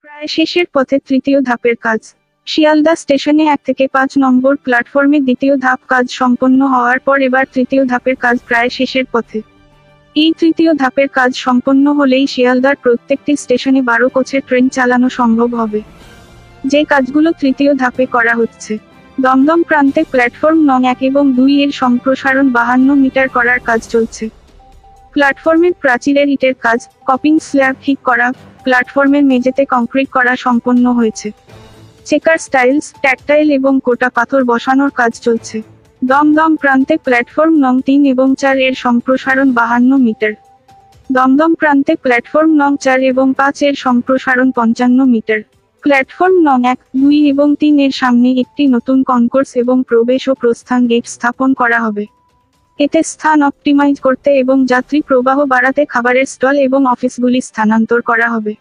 প্রায় শেষের পথে তৃতীয় ধাপের কাজ। শিয়ালদা স্টেশনে 1 থেকে 5 নম্বর প্ল্যাটফর্মে দ্বিতীয় ধাপ কাজ সম্পন্ন হওয়ার পর এবার তৃতীয় ধাপের কাজ প্রায় শেষের পথে। এই তৃতীয় ধাপের কাজ সম্পন্ন হলেই শিয়ালদার প্রত্যেকটি স্টেশনে 12 কোচের ট্রেন চালানো সম্ভব হবে। যে কাজগুলো তৃতীয় ধাপে করা হচ্ছে: দমদম প্রান্তে প্ল্যাটফর্ম নং 1 এবং 2 এর সম্প্রসারণ 52 মিটার করার কাজ চলছে। প্ল্যাটফর্মের প্রাচীরের ইটের কাজ, কপিং স্ল্যাব ঠিক করা, প্ল্যাটফর্মের মেঝেতে কংক্রিট করা সম্পন্ন হয়েছে। চেকার স্টাইলস, ট্যাকটাইল এবং কোটা পাথর বসানোর কাজ চলছে। দমদম প্রান্তে প্ল্যাটফর্ম নং 3 এবং 4 এর সম্প্রসারণ 52 মিটার। দমদম প্রান্তে প্ল্যাটফর্ম নং 4 এবং 5 এর সম্প্রসারণ 55 মিটার। প্ল্যাটফর্ম নং 1, 2 এবং 3 এর সামনে একটি নতুন কনকোর্স এবং প্রবেশ ও প্রস্থান গেট স্থাপন করা হবে। এতে স্থান অপটিমাইজ করতে এবং যাত্রী প্রবাহ বাড়াতে খাবারের স্টল এবং অফিসগুলি স্থানান্তর করা হবে।